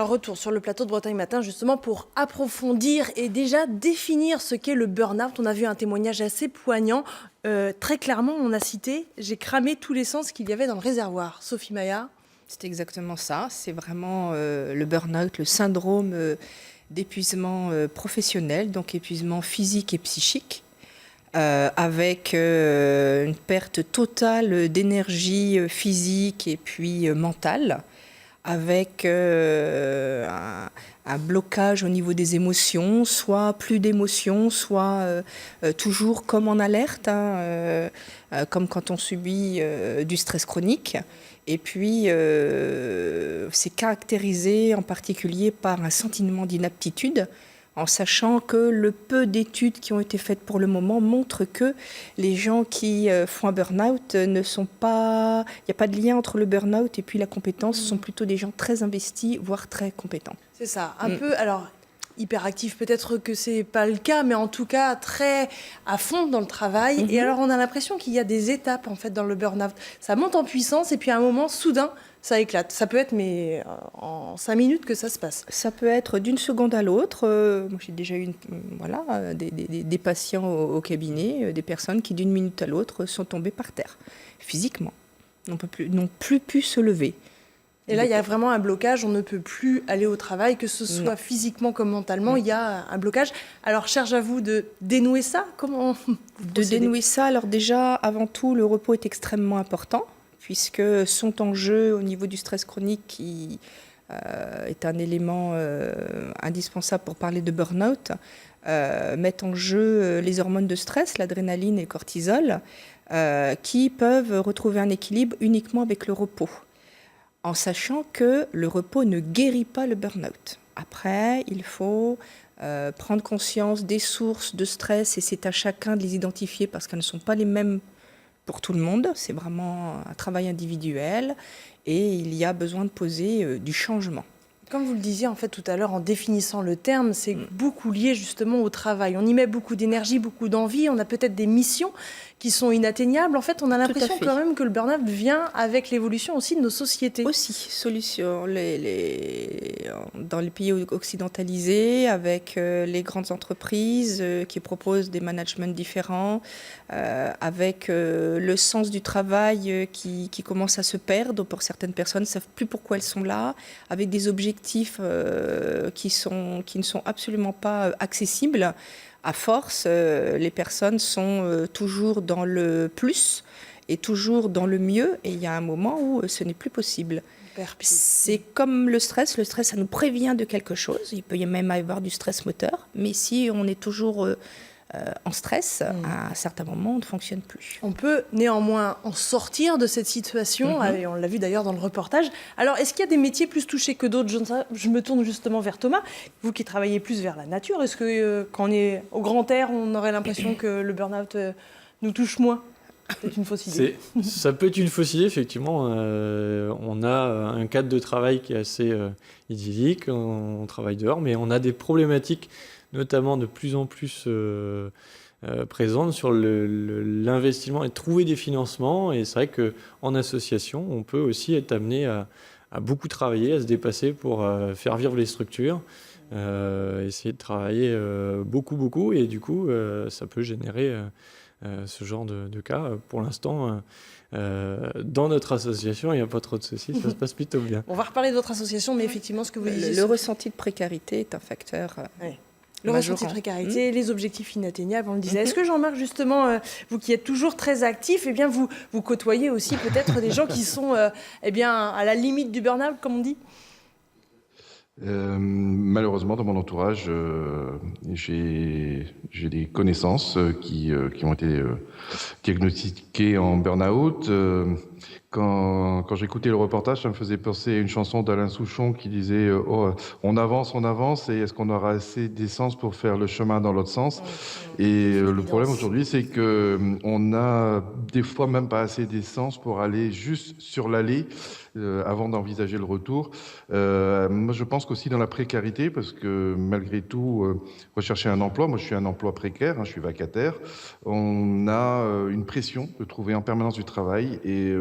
retour sur le plateau de Bretagne Matin justement pour approfondir et déjà définir ce qu'est le burn-out. On a vu un témoignage assez poignant. Très clairement, on a cité « J'ai cramé tous les sens qu'il y avait dans le réservoir ». Sophie Maillard. C'est exactement ça. C'est vraiment le burn-out, le syndrome d'épuisement professionnel, donc épuisement physique et psychique, avec une perte totale d'énergie physique et puis mentale, avec un blocage au niveau des émotions, soit plus d'émotions, soit toujours comme en alerte, comme quand on subit du stress chronique. Et puis, c'est caractérisé en particulier par un sentiment d'inaptitude, en sachant que le peu d'études qui ont été faites pour le moment montrent que les gens qui font un burn-out ne sont pas... Il n'y a pas de lien entre le burn-out et puis la compétence. Ce sont plutôt des gens très investis, voire très compétents. C'est ça, un peu... Alors, hyperactif, peut-être que c'est pas le cas, mais en tout cas très à fond dans le travail. Et alors, on a l'impression qu'il y a des étapes, en fait, dans le burn-out. Ça monte en puissance et puis à un moment, soudain, ça éclate. Ça peut être, mais en 5 minutes que ça se passe. Ça peut être d'une seconde à l'autre. Moi, j'ai déjà eu des patients au cabinet, des personnes qui, d'une minute à l'autre, sont tombées par terre, physiquement, n'ont plus pu se lever. Et là, il y a vraiment un blocage, on ne peut plus aller au travail, que ce soit physiquement comme mentalement, il y a un blocage. Alors, charge à vous de dénouer ça. Comment dénouer ça, alors déjà, avant tout, le repos est extrêmement important, puisque sont en jeu, au niveau du stress chronique, qui est un élément indispensable pour parler de burn-out, mettent en jeu les hormones de stress, l'adrénaline et le cortisol, qui peuvent retrouver un équilibre uniquement avec le repos, en sachant que le repos ne guérit pas le burn-out. Après, il faut prendre conscience des sources de stress et c'est à chacun de les identifier parce qu'elles ne sont pas les mêmes pour tout le monde. C'est vraiment un travail individuel et il y a besoin de poser du changement. Comme vous le disiez en fait tout à l'heure en définissant le terme, c'est beaucoup lié justement au travail. On y met beaucoup d'énergie, beaucoup d'envie, on a peut-être des missions qui sont inatteignables. En fait, on a l'impression quand même que le burn-out vient avec l'évolution aussi de nos sociétés. Aussi, dans les pays occidentalisés, avec les grandes entreprises qui proposent des managements différents, avec le sens du travail qui commence à se perdre. Pour certaines personnes, ne savent plus pourquoi elles sont là, avec des objectifs qui ne sont absolument pas accessibles. À force, les personnes sont toujours dans le plus et toujours dans le mieux. Et il y a un moment où ce n'est plus possible. C'est comme le stress. Le stress, ça nous prévient de quelque chose. Il peut y même avoir du stress moteur. Mais si on est toujours en stress, à un certain moment, on ne fonctionne plus. On peut néanmoins en sortir de cette situation, et on l'a vu d'ailleurs dans le reportage. Alors, est-ce qu'il y a des métiers plus touchés que d'autres ? Je me tourne justement vers Thomas, vous qui travaillez plus vers la nature. Est-ce que quand on est au grand air, on aurait l'impression que le burn-out nous touche moins ? C'est une fausse idée. Ça peut être une fausse idée, effectivement. On a un cadre de travail qui est assez idyllique, on travaille dehors, mais on a des problématiques notamment de plus en plus présentes sur l'investissement et trouver des financements. Et c'est vrai qu'en association, on peut aussi être amené à beaucoup travailler, à se dépasser pour faire vivre les structures, essayer de travailler beaucoup. Et du coup, ça peut générer ce genre de cas. Pour l'instant, dans notre association, il n'y a pas trop de soucis, ça se passe plutôt bien. On va reparler de votre association, mais effectivement, ce que vous disiez... Le ressenti de précarité est un facteur... Le ressenti de précarité, les objectifs inatteignables, on le disait. Est-ce que Jean-Marc, justement, vous qui êtes toujours très actif, vous côtoyez aussi peut-être des gens qui sont à la limite du burn-out, comme on dit ? Malheureusement, dans mon entourage, j'ai des connaissances qui ont été diagnostiquées en burn-out. Quand j'écoutais le reportage, ça me faisait penser à une chanson d'Alain Souchon qui disait on avance, et est-ce qu'on aura assez d'essence pour faire le chemin dans l'autre sens ? Et le problème aujourd'hui, c'est qu'on a des fois même pas assez d'essence pour aller juste sur l'allée avant d'envisager le retour. Moi, je pense qu'aussi dans la précarité, parce que malgré tout, rechercher un emploi, moi je suis un emploi précaire, je suis vacataire, on a une pression de trouver en permanence du travail, et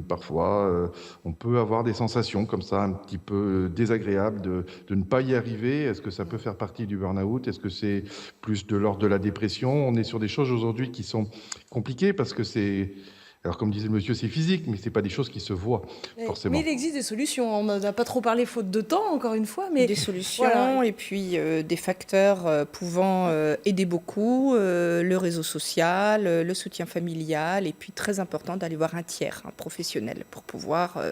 parfois, on peut avoir des sensations comme ça, un petit peu désagréables de ne pas y arriver. Est-ce que ça peut faire partie du burn-out? Est-ce que c'est plus de l'ordre de la dépression? On est sur des choses aujourd'hui qui sont compliquées parce que c'est... Alors, comme disait le monsieur, c'est physique, mais ce n'est pas des choses qui se voient, forcément. Mais il existe des solutions. On n'a pas trop parlé faute de temps, encore une fois. Mais des solutions voilà. et puis des facteurs pouvant aider beaucoup, le réseau social, le soutien familial, et puis très important d'aller voir un tiers, un professionnel, pour pouvoir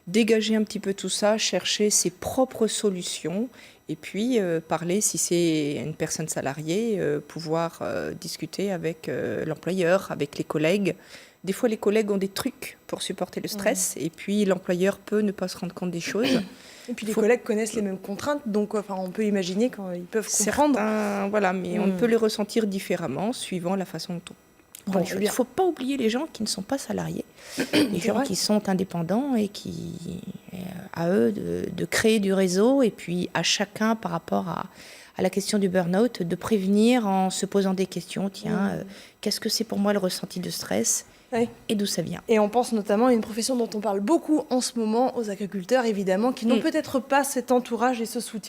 dégager un petit peu tout ça, chercher ses propres solutions, et puis parler, si c'est une personne salariée, pouvoir discuter avec l'employeur, avec les collègues. Des fois, les collègues ont des trucs pour supporter le stress, et puis l'employeur peut ne pas se rendre compte des choses. Et puis les collègues connaissent les mêmes contraintes, donc on peut imaginer qu'ils peuvent comprendre. Voilà, mais on peut les ressentir différemment suivant la façon dont on... Bon, il ne faut pas oublier les gens qui ne sont pas salariés, les gens qui sont indépendants et qui, à eux, de créer du réseau, et puis à chacun par rapport à la question du burn-out, de prévenir en se posant des questions. Tiens, qu'est-ce que c'est pour moi le ressenti de stress ? Oui. Et d'où ça vient. Et on pense notamment à une profession dont on parle beaucoup en ce moment, aux agriculteurs évidemment, qui n'ont peut-être pas cet entourage et ce soutien.